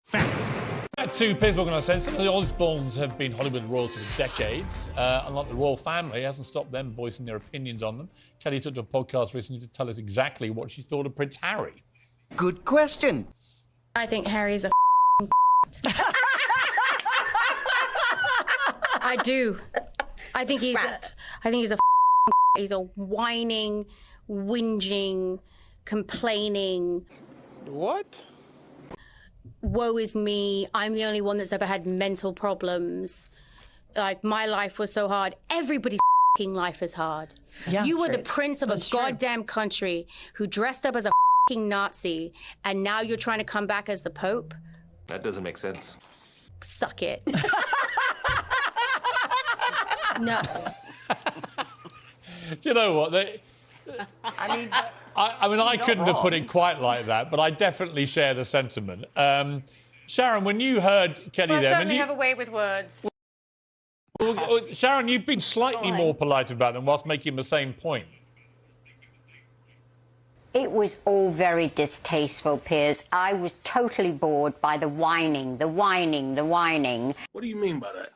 Fact. Back to Piers Morgan, I said, some of the Osborns have been Hollywood royalty for decades. Unlike the royal family, it hasn't stopped them voicing their opinions on them. Kelly took to a podcast recently to tell us exactly what she thought of Prince Harry. Good question. I think Harry's a I do. I think he's he's a whining, whinging, complaining. What? Woe is me. I'm the only one that's ever had mental problems. Like, my life was so hard. Everybody's life is hard. Yeah, you were the prince of a goddamn country who dressed up as a Nazi, and now you're trying to come back as the Pope? That doesn't make sense. Suck it. No. Do you know what? I couldn't have put it quite like that, but I definitely share the sentiment. Sharon, when you heard Kelly I there... certainly have a way with words. Well, Sharon, you've been slightly more polite about them whilst making the same point. It was all very distasteful, Piers. I was totally bored by the whining, the whining, the whining. What do you mean by that?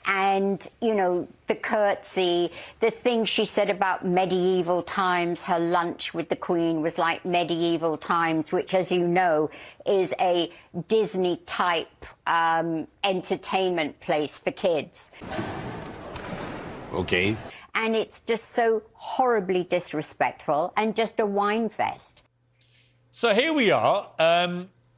And, you know, the curtsy, the thing she said about medieval times, her lunch with the Queen was like medieval times, which, as you know, is a Disney-type entertainment place for kids. Okay. And it's just so horribly disrespectful and just a wine fest. So here we are.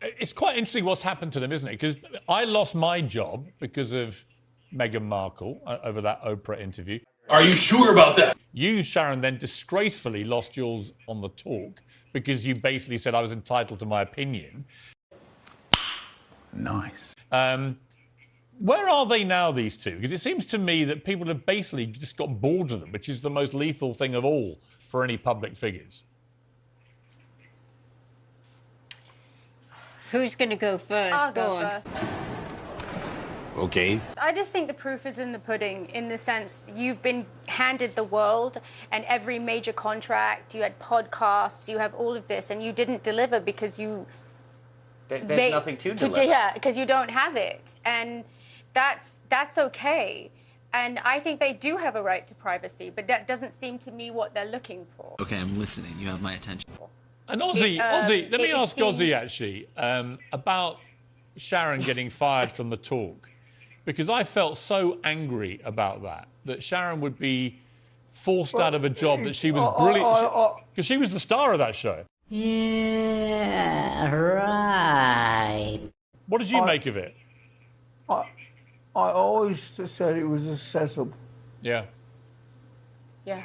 It's quite interesting what's happened to them, isn't it? Because I lost my job because of Meghan Markle over that Oprah interview. Are you sure about that? You, Sharon, then disgracefully lost yours on the talk because you basically said I was entitled to my opinion. Nice. Where are they now, these two? Because it seems to me that people have basically just got bored of them, which is the most lethal thing of all for any public figures. Who's going to go first? I'll go first. Okay. I just think the proof is in the pudding, in the sense you've been handed the world and every major contract, you had podcasts, you have all of this, and you didn't deliver because you... There's nothing to deliver. Yeah, because you don't have it. And that's okay. And I think they do have a right to privacy, but that doesn't seem to me what they're looking for. Okay, I'm listening. You have my attention. And Ozzy, let me ask Ozzy, actually, about Sharon getting fired from the talk. Because I felt so angry about that Sharon would be forced out of a job that she was brilliant. Because she was the star of that show. Yeah, right. What did you make of it? I always said it was a setup. Yeah. Yeah.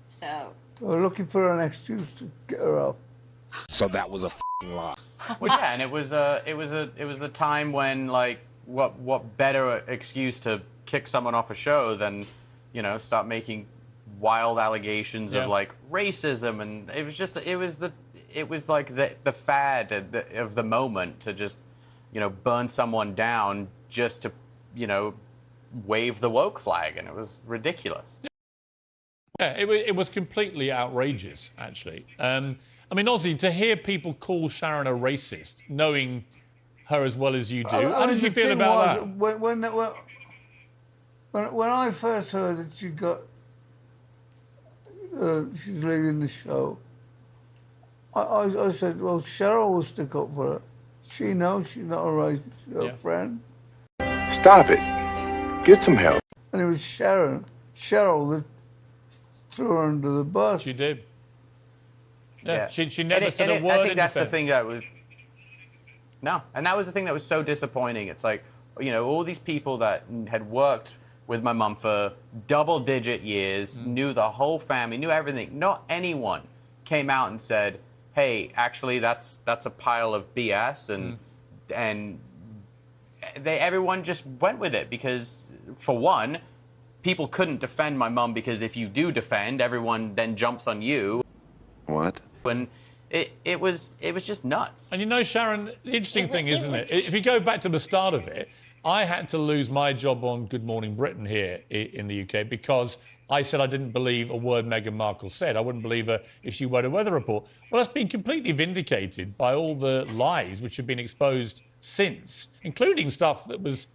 So... They were looking for an excuse to get her off. So that was a f***ing lie. Well, yeah, and it was the time when, like, what better excuse to kick someone off a show than, you know, start making wild allegations of like racism, and it was like the fad of the moment to just, you know, burn someone down just to, you know, wave the woke flag, and it was ridiculous. Yeah, it was completely outrageous, actually. I mean, Ozzy, to hear people call Sharon a racist, knowing her as well as you do, how did you feel about that? When I first heard that she got, she's leaving the show, I said, well, Cheryl will stick up for her. She knows she's not a racist, she's her friend. Stop it. Get some help. And it was Cheryl that threw her under the bus. She did. Yeah. She never said a word in I think that's defense. the thing that was... No, and that was the thing that was so disappointing. It's like, you know, all these people that had worked with my mum for double-digit years, knew the whole family, knew everything. Not anyone came out and said, hey, actually, that's a pile of BS, and everyone just went with it because, for one, people couldn't defend my mum because if you do defend, everyone then jumps on you. What? And it was just nuts. And you know, Sharon, the interesting thing, isn't it? If you go back to the start of it, I had to lose my job on Good Morning Britain here in the UK because I said I didn't believe a word Meghan Markle said. I wouldn't believe her if she wrote a weather report. Well, that's been completely vindicated by all the lies which have been exposed since, including stuff that was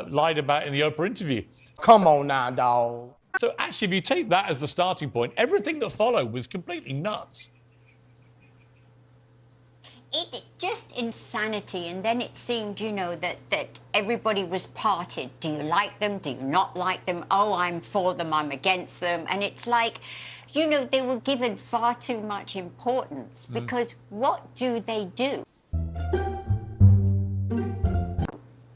lied about in the Oprah interview. Come on now, dog. So actually, if you take that as the starting point, everything that followed was completely nuts. It just insanity, and then it seemed, you know, that everybody was parted. Do you like them? Do you not like them? Oh, I'm for them, I'm against them. And it's like, you know, they were given far too much importance because what do they do?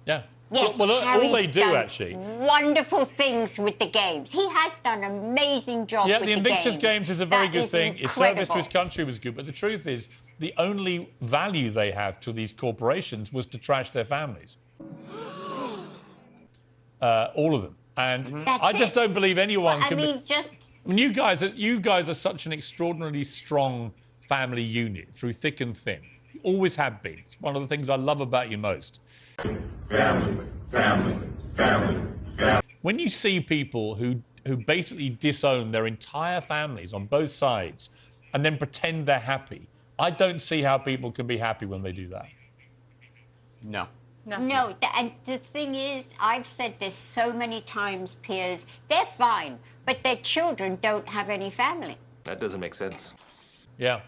Yeah. Yes, well, all Harry's they do, done actually. wonderful things with the games. He has done an amazing job with the games. Yeah, the Invictus Games is a very good thing. His service to his incredible. country was good. But the truth is, the only value they have to these corporations was to trash their families. All of them. And I just don't believe anyone can... I mean, you guys are such an extraordinarily strong family unit through thick and thin. You always have been. It's one of the things I love about you most. Family. When you see people who basically disown their entire families on both sides and then pretend they're happy, I don't see how people can be happy when they do that. No. No, and the thing is, I've said this so many times, Piers, they're fine, but their children don't have any family. That doesn't make sense. Yeah.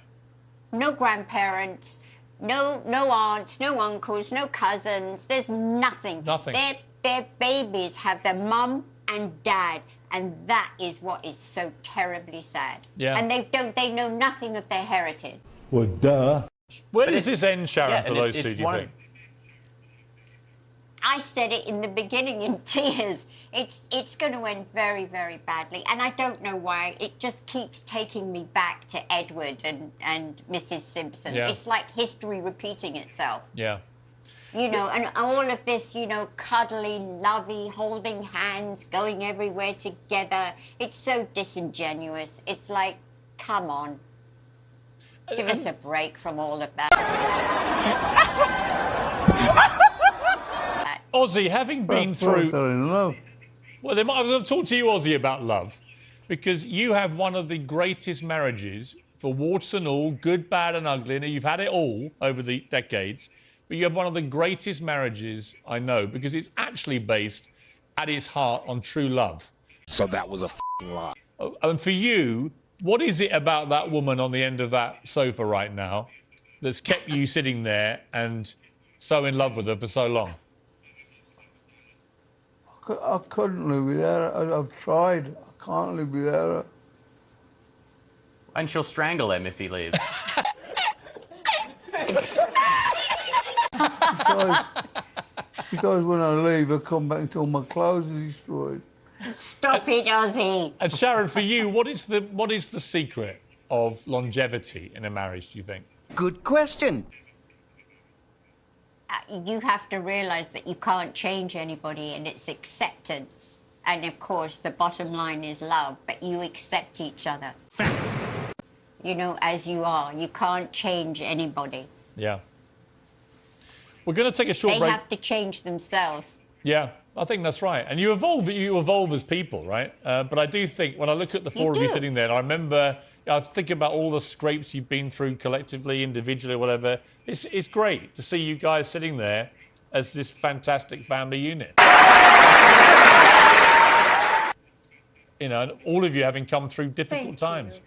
No grandparents, no aunts, no uncles, no cousins. There's nothing. Nothing. Their babies have their mum and dad, and that is what is so terribly sad. Yeah. And they know nothing of their heritage. Well, duh. Where does this end, Sharon, for those two, do you think? I said it in the beginning in tears. It's going to end very, very badly. And I don't know why. It just keeps taking me back to Edward and Mrs. Simpson. Yeah. It's like history repeating itself. Yeah. You know, and all of this, you know, cuddly, lovey, holding hands, going everywhere together. It's so disingenuous. It's like, come on. Give us a break from all of that. Ozzy, having been through... Well, I was going to talk to you, Ozzy, about love, because you have one of the greatest marriages, for warts and all, good, bad and ugly, and you've had it all over the decades, but you have one of the greatest marriages I know, because it's actually based at its heart on true love. So that was a f***ing lie. And for you, what is it about that woman on the end of that sofa right now that's kept you sitting there and so in love with her for so long? I couldn't live without her. I've tried. I can't live without her. And she'll strangle him if he leaves. Besides, when I leave, I come back until my clothes are destroyed. Stop it, Ozzy. And Sharon, for you, what is the secret of longevity in a marriage, do you think? Good question. You have to realise that you can't change anybody, and it's acceptance. And of course, the bottom line is love, but you accept each other. Fact. You know, as you are. You can't change anybody. Yeah. We're going to take a short break. They have to change themselves. Yeah, I think that's right. And you evolve as people, right? But I do think, when I look at the four of you sitting there, and I remember, I think about all the scrapes you've been through collectively, individually, whatever. It's great to see you guys sitting there as this fantastic family unit. You know, and all of you having come through difficult times.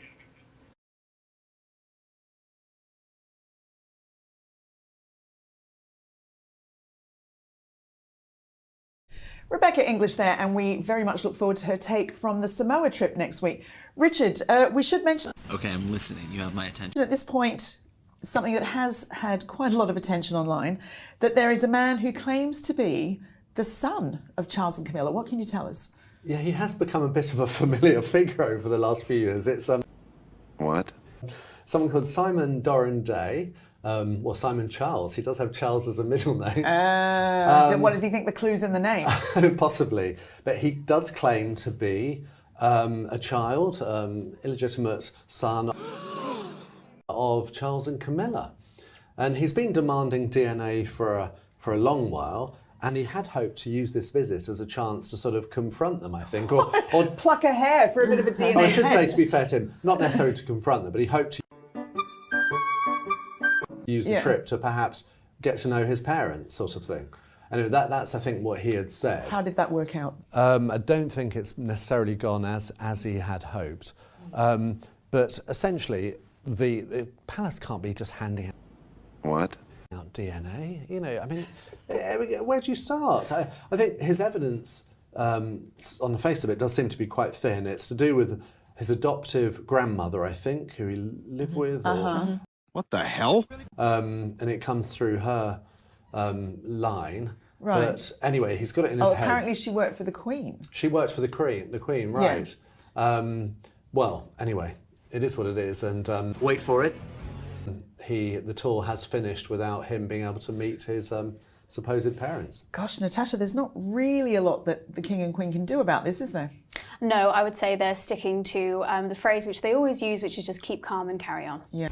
Rebecca English there, and we very much look forward to her take from the Samoa trip next week. Richard, we should mention... Okay, I'm listening. You have my attention. At this point, something that has had quite a lot of attention online, that there is a man who claims to be the son of Charles and Camilla. What can you tell us? Yeah, he has become a bit of a familiar figure over the last few years. It's What? someone called Simon Doran Day, or Simon Charles. He does have Charles as a middle name. What does he think the clue's in the name? Possibly. But he does claim to be a child, illegitimate son of Charles and Camilla. And he's been demanding DNA for a long while. And he had hoped to use this visit as a chance to sort of confront them, I think, or Pluck a hair for a bit of a DNA I should test. say, to be fair to him, not necessarily to confront them, but he hoped to use the trip to perhaps get to know his parents, sort of thing. Anyway, that's I think what he had said. How did that work out? I don't think it's necessarily gone as he had hoped, but essentially the palace can't be just handing What? out DNA. You know, I mean, where do you start? I think his evidence on the face of it does seem to be quite thin. It's to do with his adoptive grandmother, I think, who he lived with. Or, What the hell? and it comes through her line. Right. But anyway, he's got it in his head. Apparently she worked for the Queen. She worked for the Queen, right. Well, anyway, it is what it is. And Wait for it. the tour has finished without him being able to meet his supposed parents. Gosh, Natasha, there's not really a lot that the King and Queen can do about this, is there? No, I would say they're sticking to the phrase which they always use, which is just keep calm and carry on. Yeah.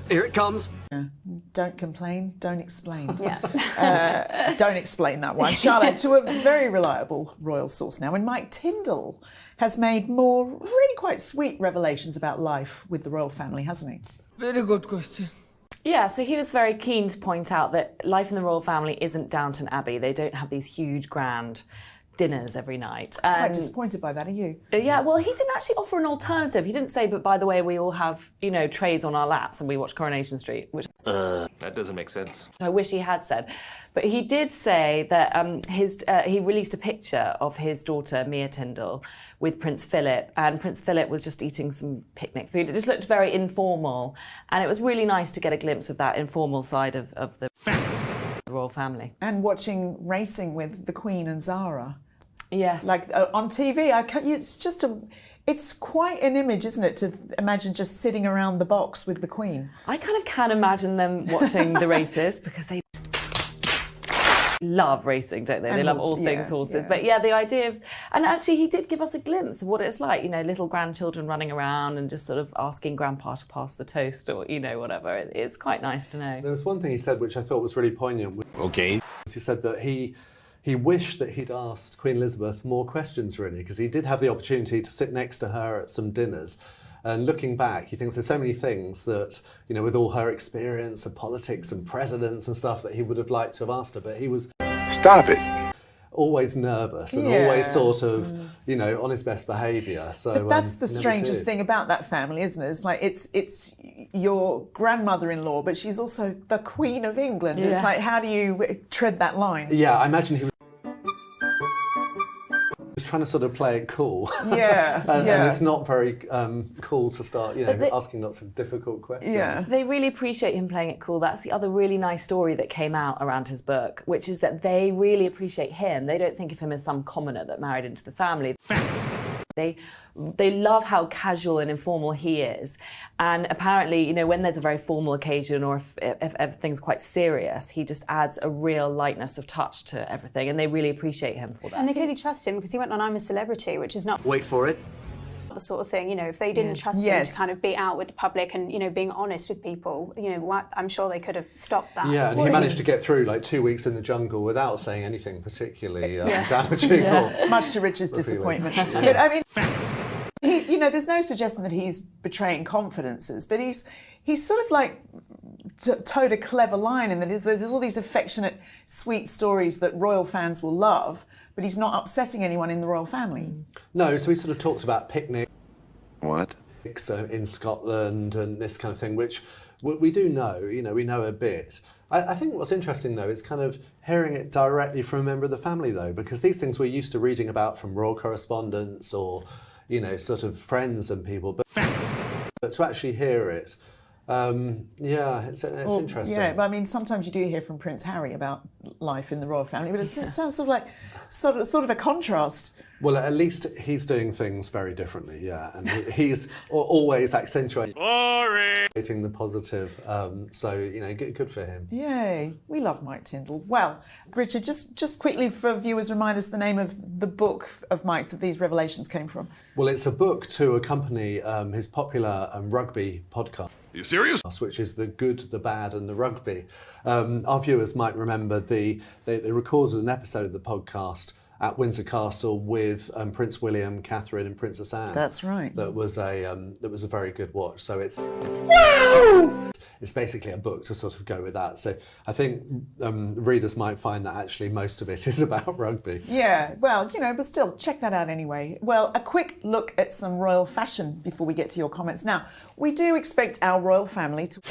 Here it comes. Yeah. Don't complain, don't explain. Yeah. Don't explain that one. Charlotte, to a very reliable royal source now, and Mike Tyndall has made more really quite sweet revelations about life with the royal family, hasn't he? Very good question. Yeah, so he was very keen to point out that life in the royal family isn't Downton Abbey. They don't have these huge, grand dinners every night. Quite disappointed by that, are you? Yeah, well, he didn't actually offer an alternative. He didn't say, but by the way, we all have, you know, trays on our laps and we watch Coronation Street, which That doesn't make sense. I wish he had said. But he did say that he released a picture of his daughter, Mia Tyndall, with Prince Philip, and Prince Philip was just eating some picnic food. It just looked very informal, and it was really nice to get a glimpse of that informal side of the royal family. And watching racing with the Queen and Zara. Yes. Like on TV, it's quite an image, isn't it, to imagine just sitting around the box with the Queen. I kind of can imagine them watching the races because they love racing, don't they? And they love all things horses. But yeah, the idea of... And actually, he did give us a glimpse of what it's like, you know, little grandchildren running around and just sort of asking Grandpa to pass the toast or, you know, whatever. It's quite nice to know. There was one thing he said which I thought was really poignant. Okay. He said that he wished that he'd asked Queen Elizabeth more questions, really, because he did have the opportunity to sit next to her at some dinners. And looking back, he thinks there's so many things that, you know, with all her experience of politics and presidents and stuff, that he would have liked to have asked her. But he was... Stop it. Always nervous and always sort of, you know, on his best behaviour. So but that's the strangest thing about that family, isn't it? It's like it's your grandmother-in-law, but she's also the Queen of England. Yeah. It's like, how do you tread that line? Yeah, I imagine he was trying to sort of play it cool. Yeah, and it's not very cool to start, you know, asking lots of difficult questions. Yeah. They really appreciate him playing it cool. That's the other really nice story that came out around his book, which is that they really appreciate him. They don't think of him as some commoner that married into the family. They love how casual and informal he is. And apparently, you know, when there's a very formal occasion or if everything's quite serious, he just adds a real lightness of touch to everything. And they really appreciate him for that. And they clearly trust him because he went on I'm a Celebrity, which is not... Wait for it. The sort of thing, you know, if they didn't trust him to kind of be out with the public and, you know, being honest with people, you know, I'm sure they could have stopped that. Yeah, and he managed to get through like 2 weeks in the jungle without saying anything particularly damaging. Or much to Richard's disappointment. But I mean, you know, there's no suggestion that he's betraying confidences, but he's sort of like towed a clever line in that there's all these affectionate, sweet stories that royal fans will love, but he's not upsetting anyone in the royal family. No, so he sort of talks about picnics. What? In Scotland and this kind of thing, which we do know, you know, we know a bit. I think what's interesting, though, is kind of hearing it directly from a member of the family, though, because these things we're used to reading about from royal correspondents or, you know, sort of friends and people. But to actually hear it, it's interesting. Yeah, but I mean, sometimes you do hear from Prince Harry about life in the royal family, but it sounds sort of like sort of a contrast Well, at least he's doing things very differently, yeah, and he's always accentuating the positive. So you know, good for him. Yay, we love Mike Tindall. Well, Richard, just quickly for viewers, remind us the name of the book of Mike's that these revelations came from. Well, it's a book to accompany his popular rugby podcast. Are you serious? Which is The Good, the Bad and the Rugby. Our viewers might remember they recorded an episode of the podcast at Windsor Castle with Prince William, Catherine and Princess Anne. That's right. That was a very good watch. So it's basically a book to sort of go with that. So I think readers might find that actually most of it is about rugby. Yeah, well, you know, but still, check that out anyway. Well, a quick look at some royal fashion before we get to your comments. Now, we do expect our royal family to...